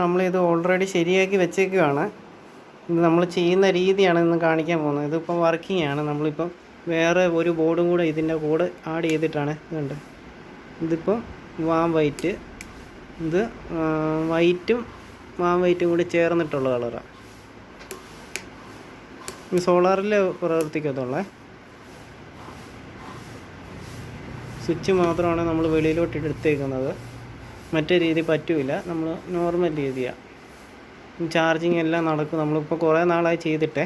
നമ്മളിത് ഓൾറെഡി ശരിയാക്കി വെച്ചേക്കുവാണ്. ഇത് നമ്മൾ ചെയ്യുന്ന രീതിയാണ് ഇന്ന് കാണിക്കാൻ പോകുന്നത്. ഇതിപ്പോൾ വർക്കിംഗ് ആണ്. നമ്മളിപ്പം വേറെ ഒരു ബോർഡും കൂടെ ഇതിൻ്റെ കൂടെ ആഡ് ചെയ്തിട്ടാണ്. ഇതുണ്ട്, ഇതിപ്പോൾ വാം വൈറ്റ്, ഇത് വൈറ്റും വാം വൈറ്റും കൂടി ചേർന്നിട്ടുള്ള കളറാണ്. ഈ സോളാറിൽ പ്രവർത്തിക്കത്തുള്ളേ. സ്വിച്ച് മാത്രമാണ് നമ്മൾ വെളിയിലോട്ട് എടുത്തേക്കുന്നത്. മറ്റേ രീതി പറ്റില്ല, നമ്മൾ നോർമൽ രീതിയാണ്. ചാർജിങ് എല്ലാം നടക്കും. നമ്മളിപ്പോൾ കുറേ നാളായി ചെയ്തിട്ടേ.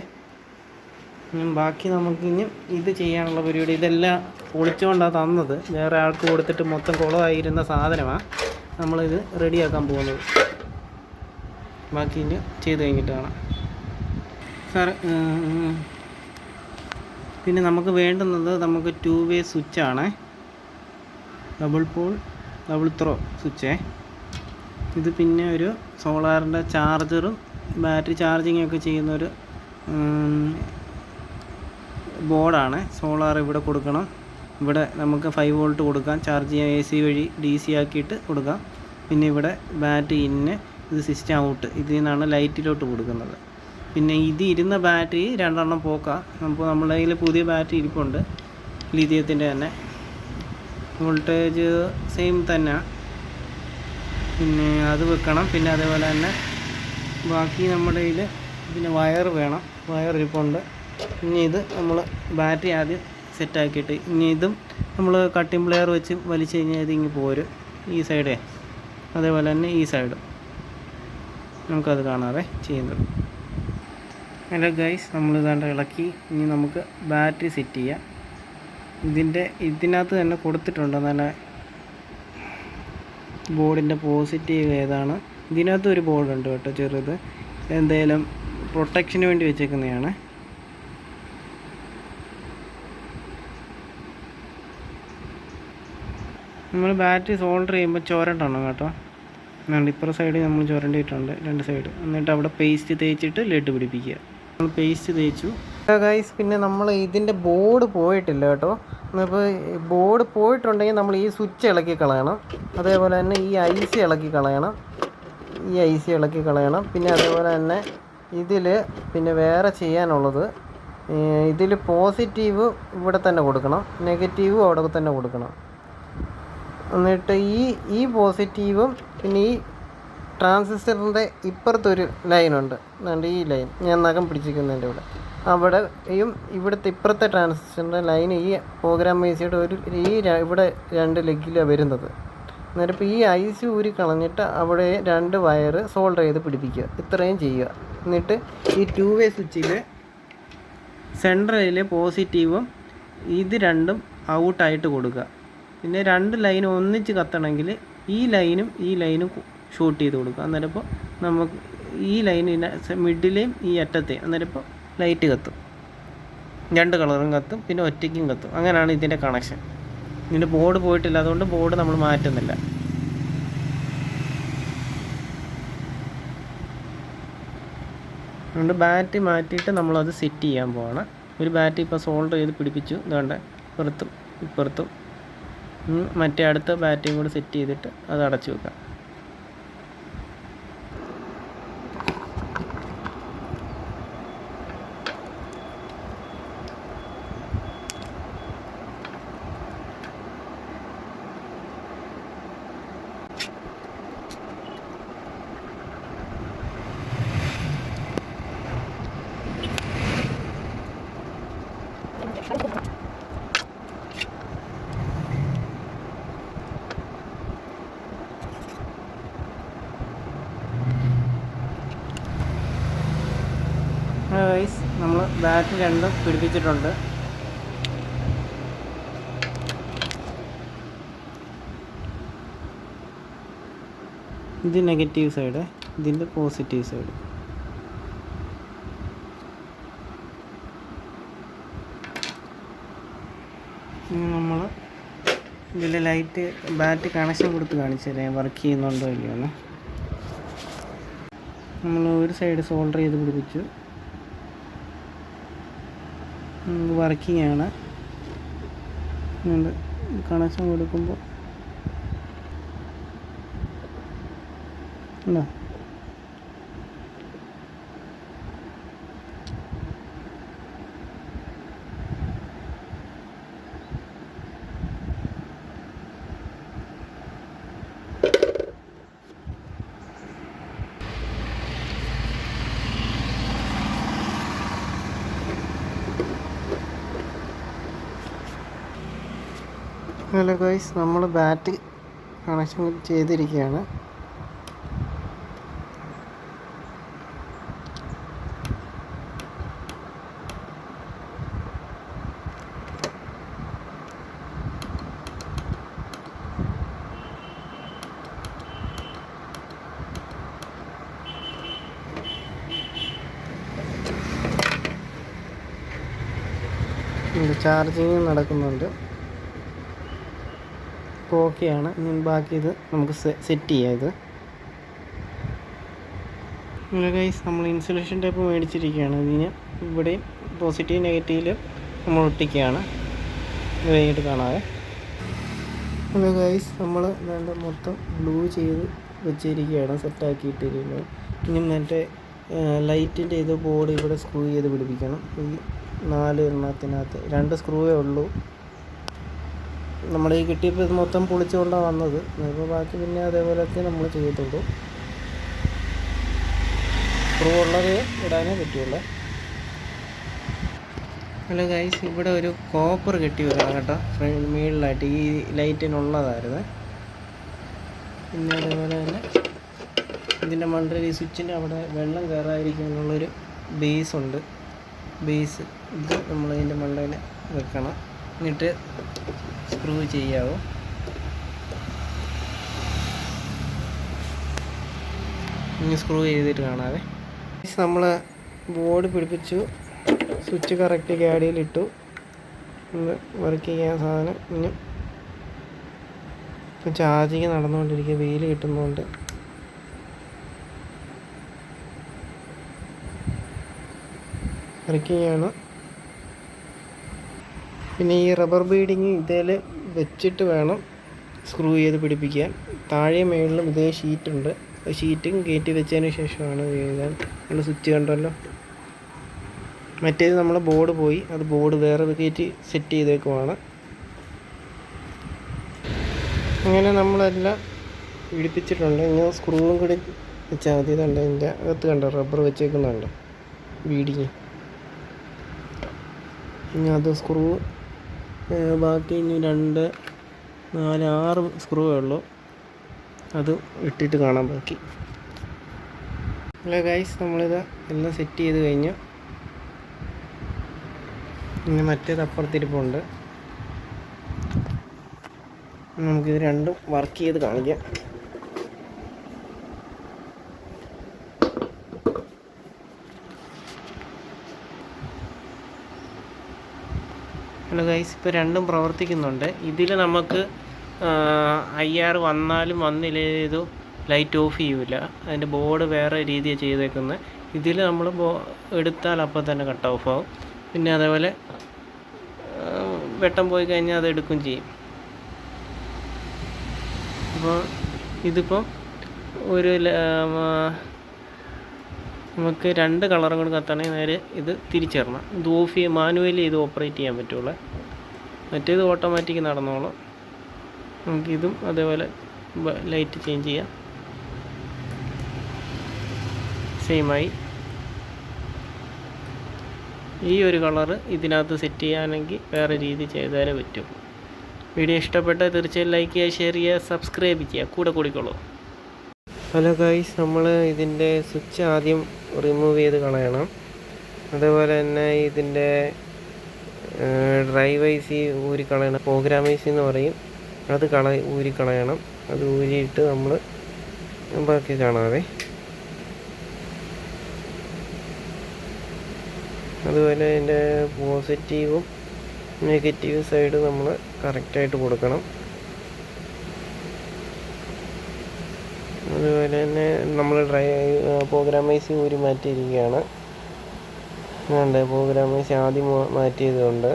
ബാക്കി നമുക്കിനി ഇത് ചെയ്യാനുള്ള പരിപാടി. ഇതെല്ലാം പൊളിച്ചുകൊണ്ടാണ് തന്നത്. വേറെ ആൾക്ക് കൊടുത്തിട്ട് മൊത്തം കുളമായിരുന്ന സാധനമാണ്. നമ്മളിത് റെഡിയാക്കാൻ പോകുന്നത്. ബാക്കി ഇനി ചെയ്ത് കഴിഞ്ഞിട്ട് കാണാം സാർ. പിന്നെ നമുക്ക് വേണ്ടുന്നത് നമുക്ക് 2 വേ സ്വിച്ചാണ്. ഡബിൾ പോൾ ഡബിൾ ത്രോ സ്വിച്ചേ. ഇത് പിന്നെ ഒരു സോളാറിൻ്റെ ചാർജറും ബാറ്ററി ചാർജിങ്ങൊക്കെ ചെയ്യുന്നൊരു ബോർഡാണ്. സോളാർ ഇവിടെ കൊടുക്കണം. ഇവിടെ നമുക്ക് 5 വോൾട്ട് കൊടുക്കാം. ചാർജ് ചെയ്യാൻ AC വഴി DC ആക്കിയിട്ട് കൊടുക്കാം. പിന്നെ ഇവിടെ ബാറ്ററി ഇന്ന്, ഇത് സിസ്റ്റം ഔട്ട്. ഇതിൽ നിന്നാണ് ലൈറ്റിലോട്ട് കൊടുക്കുന്നത്. പിന്നെ ഇത് ഇരുന്ന ബാറ്ററി 2 എണ്ണം പോക്കാം. അപ്പോൾ നമ്മുടെ കയ്യിൽ പുതിയ ബാറ്ററി ഇരിപ്പുണ്ട്, ലിഥിയത്തിൻ്റെ തന്നെ. വോൾട്ടേജ് സെയിം തന്നെ. പിന്നെ അത് വെക്കണം. പിന്നെ അതേപോലെ തന്നെ ബാക്കി നമ്മുടെ കയ്യിൽ പിന്നെ വയർ വേണം. വയർ ഇരിപ്പുണ്ട്. ഇനി ഇത് നമ്മൾ ബാറ്ററി ആദ്യം സെറ്റാക്കിയിട്ട് ഇനി ഇതും നമ്മൾ കട്ടിംഗ് പ്ലെയർ വെച്ച് വലിച്ചു കഴിഞ്ഞാൽ ഇതിങ്ങ് പോരും. ഈ സൈഡേ അതേപോലെ തന്നെ ഈ സൈഡും നമുക്കത് കാണാതെ ചെയ്യുന്നത്. ഹലോ ഗൈസ്, നമ്മളിതാണ്ട് ഇളക്കി. ഇനി നമുക്ക് ബാറ്ററി സെറ്റ് ചെയ്യാം. ഇതിനകത്ത് തന്നെ കൊടുത്തിട്ടുണ്ട് നല്ല ബോർഡിൻ്റെ പോസിറ്റീവ് ഏതാണ്. ഇതിനകത്ത് ഒരു ബോർഡുണ്ട് കേട്ടോ, ചെറുത്. എന്തെങ്കിലും പ്രൊട്ടക്ഷന് വേണ്ടി വെച്ചേക്കുന്നതാണ്. നമ്മൾ ബാറ്ററി സോൾഡർ ചെയ്യുമ്പോൾ ചുരണ്ടണം കേട്ടോ. ഇപ്പുറ സൈഡ് നമ്മൾ ചുരണ്ടിയിട്ടുണ്ട് 2 സൈഡ്. എന്നിട്ട് അവിടെ പേസ്റ്റ് തേച്ചിട്ട് ലെഡ് പിടിപ്പിക്കുക. നമ്മൾ പേസ്റ്റ് തേച്ചു ഗൈസ്. പിന്നെ നമ്മൾ ഇതിൻ്റെ ബോർഡ് പോയിട്ടില്ല കേട്ടോ. ഇപ്പോൾ ബോർഡ് പോയിട്ടുണ്ടെങ്കിൽ നമ്മൾ ഈ സ്വിച്ച് ഇളക്കി കളയണം. അതേപോലെ തന്നെ ഈ IC ഇളക്കി കളയണം. പിന്നെ അതേപോലെ തന്നെ ഇതിൽ പിന്നെ വേറെ ചെയ്യാനുള്ളത്, ഇതിൽ പോസിറ്റീവ് ഇവിടെ തന്നെ കൊടുക്കണം, നെഗറ്റീവും അവിടെ തന്നെ കൊടുക്കണം. എന്നിട്ട് ഈ പോസിറ്റീവും പിന്നെ ഈ ട്രാൻസിസ്റ്ററിൻ്റെ ഇപ്പുറത്തൊരു ലൈനുണ്ട്. അതുകൊണ്ട് ഈ ലൈൻ ഞാൻ നഖം പിടിച്ചിരിക്കുന്നതിൻ്റെ അവിടെയും ഇവിടുത്തെ ഇപ്പുറത്തെ ട്രാൻസിസ്റ്ററിൻ്റെ ലൈൻ ഈ പ്രോഗ്രാം ബേസിയുടെ ഇവിടെ 2 ലെഗിലാണ് വരുന്നത്. എന്നിട്ട് ഇപ്പോൾ ഈ IC ഊരി കളഞ്ഞിട്ട് അവിടെ 2 വയർ സോൾഡർ ചെയ്ത് പിടിപ്പിക്കുക. ഇത്രയും ചെയ്യുക. എന്നിട്ട് ഈ 2 വേ സ്വിച്ചിൽ സെൻട്രലിൽ പോസിറ്റീവും ഇത് രണ്ടും ഔട്ടായിട്ട് കൊടുക്കുക. പിന്നെ 2 ലൈൻ ഒന്നിച്ച് കത്തണമെങ്കിൽ ഈ ലൈനും ഷൂട്ട് ചെയ്ത് കൊടുക്കുക. അന്നേരം ഇപ്പോൾ നമുക്ക് ഈ ലൈനിന് മിഡിലെയും ഈ അറ്റത്തെയും അന്നേരം ഇപ്പോൾ ലൈറ്റ് കത്തും. 2 കളറും കത്തും, പിന്നെ ഒറ്റയ്ക്കും കത്തും. അങ്ങനെയാണ് ഇതിൻ്റെ കണക്ഷൻ. ഇതിൻ്റെ ബോർഡ് പോയിട്ടില്ല, അതുകൊണ്ട് ബോർഡ് നമ്മൾ മാറ്റുന്നില്ല. അതുകൊണ്ട് ബാറ്ററി മാറ്റിയിട്ട് നമ്മളത് സെറ്റ് ചെയ്യാൻ പോവാണ്. ഒരു ബാറ്ററി ഇപ്പോൾ സോൾഡർ ചെയ്ത് പിടിപ്പിച്ചു. അതുകൊണ്ട് ഇപ്പുറത്തും മറ്റേ അടുത്ത ബാറ്ററിയും കൂടി സെറ്റ് ചെയ്തിട്ട് അത് അടച്ചു വെക്കാം. നമ്മൾ ബാറ്ററി 2 പിടിപ്പിച്ചിട്ടുണ്ട്. ഇത് നെഗറ്റീവ് സൈഡ്, ഇതിൻ്റെ പോസിറ്റീവ് സൈഡ്. നമ്മൾ ഇതിൽ ലൈറ്റ് ബാറ്ററി കണക്ഷൻ കൊടുത്ത് കാണിച്ചല്ലേ വർക്ക് ചെയ്യുന്നുണ്ടോ ഇല്ലയോ. നമ്മൾ ഒരു സൈഡ് സോൾഡർ ചെയ്ത് പിടിപ്പിച്ചു. വർക്കിംഗ് ആണ്. കണക്ഷൻ കൊടുക്കുമ്പോൾ ഹലോ ഗൈസ്, നമ്മൾ ബാറ്റ് കണക്ഷൻ ചെയ്തിരിക്കുകയാണ്. ചാർജിങ് നടക്കുന്നുണ്ട്. ഇപ്പോൾ ഓക്കെയാണ്. ഇനി ബാക്കി ഇത് നമുക്ക് സെറ്റ് ചെയ്യാം. ഇത് ഹലോ ഗൈസ്, നമ്മൾ ഇൻസുലേഷൻ ടേപ്പ് മേടിച്ചിരിക്കുകയാണ്. ഇതിന് ഇവിടെയും പോസിറ്റീവ് നെഗറ്റീവിൽ നമ്മൾ ഒട്ടിക്കുകയാണ്. ഇത് കഴിഞ്ഞിട്ട് കാണാതെ. ഹലോ ഗൈസ്, നമ്മൾ വേണ്ട മൊത്തം ഗ്ലൂ ചെയ്ത് വെച്ചിരിക്കുകയാണ്, സെറ്റാക്കിയിട്ടിരിക്കുന്നത്. ഇനി മറ്റേ ലൈറ്റിൻ്റെ ഇത് ബോർഡ് ഇവിടെ സ്ക്രൂ ചെയ്ത് പിടിപ്പിക്കണം. ഈ 4 എണ്ണത്തിനകത്ത് 2 സ്ക്രൂവേ ഉള്ളൂ. നമ്മൾ ഈ കിട്ടിയപ്പോൾ ഇത് മൊത്തം പൊളിച്ചുകൊണ്ടാണ് വന്നത്. അപ്പോൾ ബാക്കി പിന്നെ അതേപോലെയൊക്കെ നമ്മൾ ചെയ്തിട്ടുള്ളൂ. സ്ക്രൂ ഉള്ളത് ഇടാനേ പറ്റുള്ളൂ. ഹലോ ഗൈസ്, ഇവിടെ ഒരു കോപ്പർ കെട്ടി വെക്കണം കേട്ടോ, മുകളിലായിട്ട്. ഈ ലൈറ്റിനുള്ളതായിരുന്നു. പിന്നെ അതേപോലെ തന്നെ ഇതിൻ്റെ മണ്ടയിൽ ഈ സ്വിച്ചിൻ്റെ അവിടെ വെള്ളം കയറാതിരിക്കാനുള്ളൊരു ബേസുണ്ട്. ബേസ് ഇത് നമ്മളതിൻ്റെ മണ്ടയിൽ വെക്കണം. എന്നിട്ട് സ്ക്രൂ ചെയ്യാവോ. ഇനി സ്ക്രൂ ചെയ്തിട്ട് കാണാതെ. നമ്മൾ ബോർഡ് പിടിപ്പിച്ചു, സ്വിച്ച് കറക്റ്റ് ഗാഡിയിലിട്ടു. വർക്ക് ചെയ്യാൻ സാധനം ഇനി ഇപ്പം ചാർജിങ് നടന്നുകൊണ്ടിരിക്കുക. വെയിൽ കിട്ടുന്നതുകൊണ്ട് വർക്കിങ്ങാണ്. പിന്നെ ഈ റബ്ബർ ബീഡിങ് ഇതിൽ വെച്ചിട്ട് വേണം സ്ക്രൂ ചെയ്ത് പിടിപ്പിക്കാൻ. താഴെ മേളിലും ഇതേ ഷീറ്റുണ്ട്. ഷീറ്റും കയറ്റി വെച്ചതിന് ശേഷമാണ് എഴുതാൻ. നമ്മൾ സ്വിച്ച് കണ്ടല്ലോ. മറ്റേത് നമ്മൾ ബോർഡ് പോയി, അത് ബോർഡ് വേറെ കയറ്റി സെറ്റ് ചെയ്തേക്കുവാണ്. അങ്ങനെ നമ്മളെല്ലാം പിടിപ്പിച്ചിട്ടുണ്ട്. ഇനി സ്ക്രൂവും കൂടി വെച്ചാൽ മതി. ഇതുണ്ട് ഇതിൻ്റെ അകത്ത് കണ്ടോ റബ്ബർ വെച്ചേക്കുന്നുണ്ട് ബീഡിങ്. ഇനി അത് സ്ക്രൂ ബാക്കി ഇനി 2, 4, 6 സ്ക്രൂവേ ഉള്ളൂ. അത് ഇട്ടിട്ട് കാണാൻ ബാക്കി. ഹലോ ഗൈസ്, നമ്മളിത് എല്ലാം സെറ്റ് ചെയ്ത് കഴിഞ്ഞു. ഇനി മറ്റേത് അപ്പുറത്തിരിപ്പുണ്ട്. നമുക്കിത് രണ്ടും വർക്ക് ചെയ്ത് കാണിക്കാം. ഹലോ ഗൈസ്, ഇപ്പോൾ രണ്ടും പ്രവർത്തിക്കുന്നുണ്ട്. ഇതിൽ നമുക്ക് IR വന്നാലും വന്നില്ലേതു ലൈറ്റ് ഓഫ് ചെയ്യില്ല. അതിൻ്റെ ബോർഡ് വേറെ രീതിയാണ് ചെയ്തേക്കുന്നത്. ഇതിൽ നമ്മൾ എടുത്താൽ അപ്പോൾ തന്നെ കട്ട് ഓഫ് ആവും. പിന്നെ അതേപോലെ വെട്ടം പോയി കഴിഞ്ഞാൽ അത് എടുക്കുകയും ചെയ്യും. അപ്പോൾ ഇതിപ്പോൾ ഒരു നമുക്ക് 2 കളറും കൂടി കത്തണമെങ്കിൽ നേരെ ഇത് തിരിച്ചിടണം. ഇത് ഓഫ് ചെയ്ത് മാനുവലി ഇത് ഓപ്പറേറ്റ് ചെയ്യാൻ പറ്റുള്ളൂ. മറ്റേത് ഓട്ടോമാറ്റിക് നടന്നോളും. നമുക്കിതും അതേപോലെ ലൈറ്റ് ചേഞ്ച് ചെയ്യാം. സെയിമായി ഈ ഒരു കളറ് ഇതിനകത്ത് സെറ്റ് ചെയ്യാനെങ്കിൽ വേറെ രീതി ചെയ്താലേ പറ്റും. വീഡിയോ ഇഷ്ടപ്പെട്ടാൽ തീർച്ചയായും ലൈക്ക് ചെയ്യുക, ഷെയർ ചെയ്യുക, സബ്സ്ക്രൈബ് ചെയ്യുക. കൂടെ കൂടിക്കോളൂ. ഹലോ ഗൈസ്, നമ്മൾ ഇതിൻ്റെ സ്വിച്ച് ആദ്യം റിമൂവ് ചെയ്ത് കളയണം. അതേപോലെ തന്നെ ഇതിൻ്റെ ഡ്രൈവ് IC ഊരിക്കളയണം. പ്രോഗ്രാം IC എന്ന് പറയും. അത് ഊരിക്കളയണം. അത് ഊരിയിട്ട് നമ്മൾ ബാക്കി കാണാതെ. അതുപോലെ അതിൻ്റെ പോസിറ്റീവും നെഗറ്റീവ് സൈഡ് നമ്മൾ കറക്റ്റായിട്ട് കൊടുക്കണം. അതുപോലെ തന്നെ നമ്മൾ പ്രോഗ്രാം IC ഊരി മാറ്റിയിരിക്കുകയാണ്. അതുകൊണ്ട് പ്രോഗ്രാം IC ആദ്യം മാറ്റിയതുകൊണ്ട്,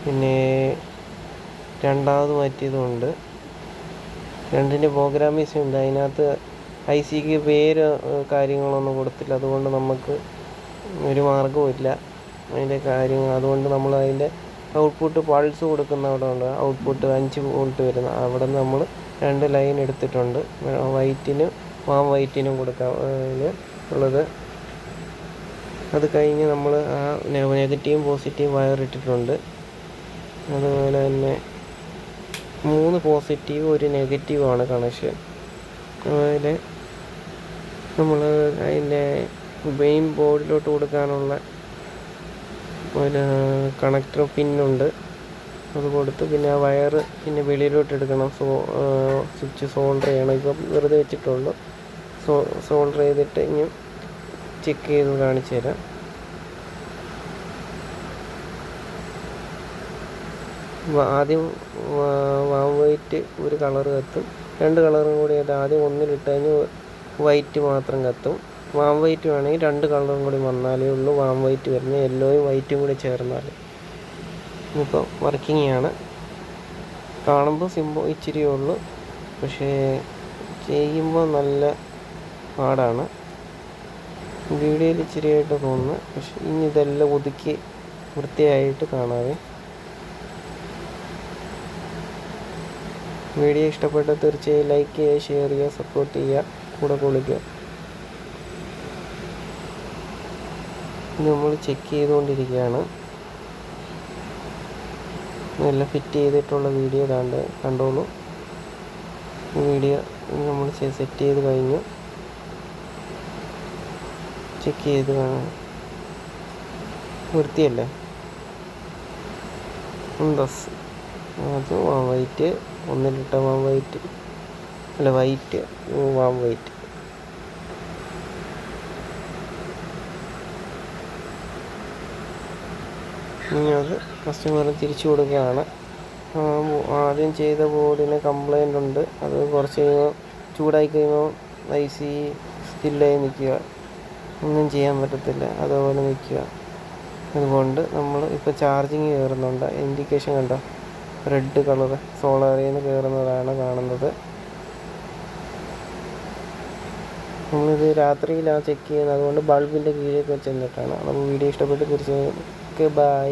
പിന്നെ രണ്ടാമത് മാറ്റിയതുകൊണ്ട്, രണ്ടിൻ്റെ പ്രോഗ്രാം IC ഉണ്ട്. അതിനകത്ത് ICക്ക് പേര് കാര്യങ്ങളൊന്നും കൊടുത്തില്ല. അതുകൊണ്ട് നമുക്ക് ഒരു മാർഗ്ഗവുമില്ല അതിൻ്റെ കാര്യങ്ങൾ. അതുകൊണ്ട് നമ്മൾ അതിൻ്റെ ഔട്ട്പുട്ട് പൾസ് കൊടുക്കുന്ന അവിടെ ഉണ്ട്. ഔട്ട്പുട്ട് 5 വോൾട്ട് വരുന്ന അവിടെ നിന്ന് നമ്മൾ 2 ലൈൻ എടുത്തിട്ടുണ്ട്. വൈറ്റിനും വൈറ്റിനും കൊടുക്കാൻ ഉള്ളത്. അത് കഴിഞ്ഞ് നമ്മൾ ആ നെഗറ്റീവും പോസിറ്റീവും വയർ ഇട്ടിട്ടുണ്ട്. അതുപോലെ തന്നെ 3 പോസിറ്റീവ് 1 നെഗറ്റീവാണ് കണക്ഷൻ. അതിൽ നമ്മൾ അതിൻ്റെ മെയിൻ ബോർഡിലോട്ട് കൊടുക്കാനുള്ള ഒരു കണക്ടർ പിന്നുണ്ട്, അത് കൊടുത്ത് പിന്നെ ആ വയറ് പിന്നെ വെളിയിലോട്ട് എടുക്കണം. സ്വിച്ച് സോൾഡർ ചെയ്യണം. ഇപ്പം വെറുതെ വെച്ചിട്ടുള്ളൂ. സോൾഡർ ചെയ്തിട്ട് ഇനി ചെക്ക് ചെയ്ത് കാണിച്ചു തരാം. ആദ്യം വാം വൈറ്റ് ഒരു കളർ കത്തും, 2 കളറും കൂടി ആദ്യം ഒന്നിലിട്ട് കഴിഞ്ഞ് വൈറ്റ് മാത്രം കത്തും. വാം വൈറ്റ് വേണമെങ്കിൽ 2 കളറും കൂടി വന്നാലേ ഉള്ളൂ വാം വൈറ്റ് വരുന്നത്, യെല്ലോയും വൈറ്റും കൂടി ചേർന്നാൽ. ഇപ്പോൾ വർക്കിംഗ് ആണ്. കാണുമ്പോൾ ഇച്ചിരിയേ ഉള്ളൂ, പക്ഷേ ചെയ്യുമ്പോൾ നല്ല പാടാണ്. വീഡിയോയിൽ ഇച്ചിരിയായിട്ട് തോന്നുന്നു, പക്ഷെ ഇനി ഇതെല്ലാം ഒതുക്കി വൃത്തിയായിട്ട് കാണാവേ. വീഡിയോ ഇഷ്ടപ്പെട്ടാൽ തീർച്ചയായും ലൈക്ക് ചെയ്യുക, ഷെയർ ചെയ്യുക, സപ്പോർട്ട് ചെയ്യുക, കൂടെ വിളിക്കുക. നമ്മൾ ചെക്ക് ചെയ്തുകൊണ്ടിരിക്കുകയാണ്. നല്ല ഫിറ്റ് ചെയ്തിട്ടുള്ള വീഡിയോ കണ്ടോളൂ. വീഡിയോ നമ്മൾ സെറ്റ് ചെയ്ത് കഴിഞ്ഞു. ചെക്ക് ചെയ്ത് കാണാം. വൃത്തിയല്ലേ? അത് വാം വൈറ്റ്, ഒന്നിലിട്ട വാം വൈറ്റ് അല്ല വൈറ്റ് വാം വൈറ്റ്. ഇനി അത് കസ്റ്റമറിന് തിരിച്ചു കൊടുക്കുകയാണ്. ആദ്യം ചെയ്ത ബോർഡിന് കംപ്ലൈൻ്റ് ഉണ്ട്. അത് കുറച്ച് കഴിയുമ്പോൾ ചൂടായി കഴിയുമ്പോൾ IC സ്റ്റില്ലായി നിൽക്കുക, ഒന്നും ചെയ്യാൻ പറ്റത്തില്ല, അതുപോലെ നിൽക്കുക. അതുകൊണ്ട് നമ്മൾ ഇപ്പോൾ ചാർജിങ് കയറുന്നുണ്ട്. ഇൻഡിക്കേഷൻ കണ്ടോ, റെഡ് കളർ സോളാറിൽ നിന്ന് കയറുന്നതാണ് കാണുന്നത്. നമ്മളിത് രാത്രിയിലാണ് ചെക്ക് ചെയ്യുന്നത്, അതുകൊണ്ട് ബൾബിൻ്റെ കീഴിലേക്ക് വെച്ച് നിന്നിട്ടാണ്. അപ്പോൾ വീഡിയോ ഇഷ്ടപ്പെട്ട് തീർച്ചയായും ബൈ.